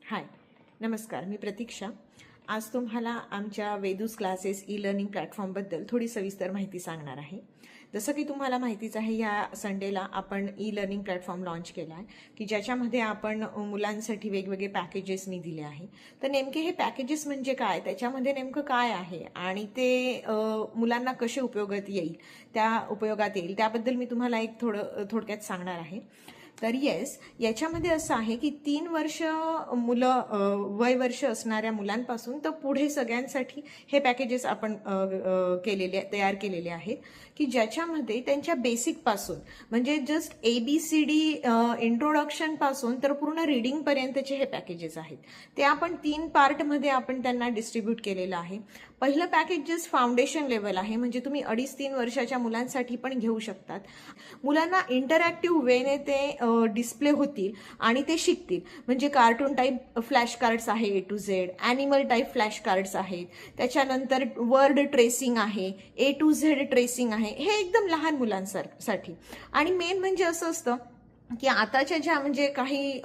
हाय, नमस्कार. मी प्रतीक्षा. आज तुम्हाला आमच्या वेदूस क्लासेस ई-लर्निंग प्लॅटफॉर्मबद्दल थोडी सविस्तर माहिती सांगणार आहे. जसं की तुम्हाला माहितीच आहे, या संडेला आपण ई-लर्निंग प्लॅटफॉर्म लॉन्च केला आहे की ज्याच्यामध्ये आपण मुलांसाठी वेगवेगळे पॅकेजेस मी दिले आहे. तर नेमके हे पॅकेजेस म्हणजे काय, त्याच्यामध्ये नेमकं काय आहे आणि ते मुलांना कसे उपयोगात येईल त्याबद्दल मी तुम्हाला एक थोडक्यात सांगणार आहे. तर येस, याच्यामध्ये असं आहे की 3 वर्ष वय वर्ष असणाऱ्या मुलांपासून तर पुढे सगळ्यांसाठी हे पॅकेजेस आपण तयार केलेले आहेत की ज्याच्यामध्ये त्यांच्या बेसिक पासून म्हणजे जस्ट ABCD इंट्रोडक्शन पासून तर पूर्ण रीडिंग पर्यंतचे हे पॅकेजेस आहेत. ते आपण 3 पार्टमध्ये आपण त्यांना डिस्ट्रीब्यूट केलेलं आहे. पहिलं पॅकेज जस्ट फाउंडेशन लेवल आहे, म्हणजे तुम्ही 2.5-3 वर्षाच्या मुलांसाठी पण घेऊ शकतात. मुलांना इंटरॅक्टिव्ह वेने ते डिस्प्ले होतील आणि ते शिकतील. म्हणजे कार्टून टाईप फ्लॅश कार्ड्स आहे A to Z, animal type flash cards आहेत, त्याच्यानंतर वर्ड ट्रेसिंग आहे, A to Z ट्रेसिंग आहे. हे एकदम लहान मुलांसाठी. आणि मेन म्हणजे असं असतं की आताच्या ज्या म्हणजे काही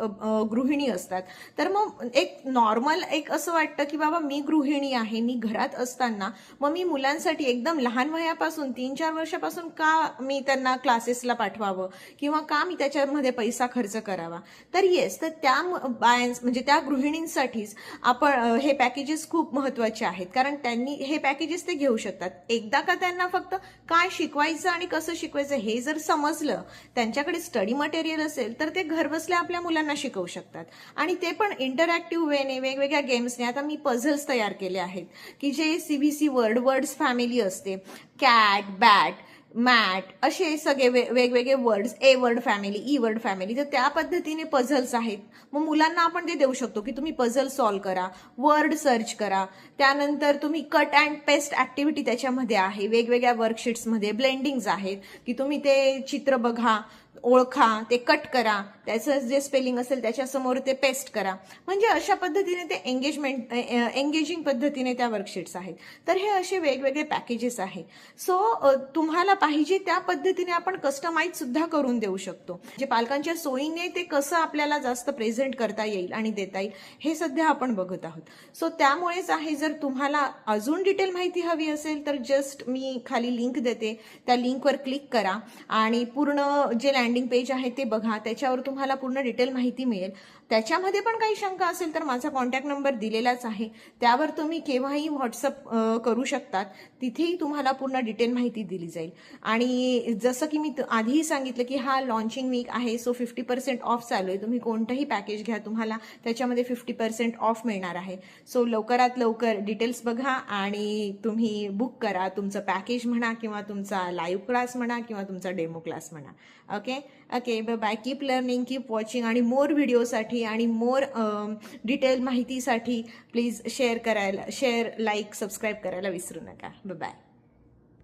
गृहिणी असतात, तर मग एक नॉर्मल असं वाटतं की बाबा मी गृहिणी आहे, मी घरात असताना मग मी मुलांसाठी एकदम लहान वयापासून 3-4 वर्षापासून का मी त्यांना क्लासेसला पाठवावं किंवा का मी त्याच्यामध्ये पैसा खर्च करावा. तर येस, तर त्या म्हणजे त्या गृहिणींसाठीच आपण हे पॅकेजेस खूप महत्त्वाचे आहेत, कारण त्यांनी हे पॅकेजेस ते घेऊ शकतात. एकदा का त्यांना फक्त काय शिकवायचं आणि कसं शिकवायचं हे जर समजलं, त्यांच्याकडे स्टडी मटेरियल असेल, तर ते घरबसल्या आपल्या मुलांना शिकवू शकतात. आणि ते पण इंटरॅक्टिव्ह वेने वेगवेगळ्या गेम्सने. आता मी पझल्स तयार केले आहेत की जे CBC वर्ड्स फॅमिली असते, कॅट, बॅट, मॅट, असे सगळे वेगवेगळे words, A word family, E word family, तर त्या पद्धतीने पझल्स आहेत. मग मुलांना आपण ते देऊ शकतो की तुम्ही पझल सॉल्व्ह करा, वर्ड सर्च करा. त्यानंतर तुम्ही कट अँड पेस्ट ऍक्टिव्हिटी त्याच्यामध्ये आहे. वेगवेगळ्या वर्कशीट्समध्ये ब्लेंडिंग्स आहेत की तुम्ही ते चित्र बघा, ओळखा, ते कट करा, त्याचं जे स्पेलिंग असेल त्याच्यासमोर ते पेस्ट करा. म्हणजे अशा पद्धतीने ते एंगेजिंग पद्धतीने त्या वर्कशीट्स आहेत. तर हे असे वेगवेगळे पॅकेजेस आहेत. सो तुम्हाला पाहिजे त्या पद्धतीने आपण कस्टमाइज सुद्धा करून देऊ शकतो. म्हणजे पालकांच्या सोयीने ते कसं आपल्याला जास्त प्रेझेंट करता येईल आणि देता येईल हे सध्या आपण बघत आहोत. सो त्यामुळेच आहे, जर तुम्हाला अजून डिटेल माहिती हवी असेल तर जस्ट मी खाली लिंक देते, त्या लिंकवर क्लिक करा आणि पूर्ण जे लँडिंग पेज आहे ते बघा. त्याच्यावर तुम्हाला पूर्ण डिटेल माहिती मिळेल. त्याच्यामध्ये पण काही शंका असेल तर माझा कॉन्टॅक्ट नंबर दिलेलाच आहे, त्यावर तुम्ही केव्हाही व्हॉट्सअप करू शकतात. तिथेही तुम्हाला पूर्ण डिटेल माहिती दिली जाईल. आणि जसं की मी आधीही सांगितलं की हा लॉन्चिंग वीक आहे, सो 50% ऑफ चालू आहे. तुम्ही कोणतंही पॅकेज घ्या, तुम्हाला त्याच्यामध्ये 50% ऑफ मिळणार आहे. सो लवकरात लवकर डिटेल्स बघा आणि तुम्ही बुक करा. तुमचं पॅकेज म्हणा किंवा तुमचा लाईव्ह क्लास म्हणा किंवा तुमचा डेमो क्लास म्हणा. Okay, bye. Keep learning, keep watching. आणि मोर व्हिडिओसाठी आणि मोर डिटेल माहितीसाठी प्लीज शेअर, लाईक, सबस्क्राईब करायला विसरू नका. बाय.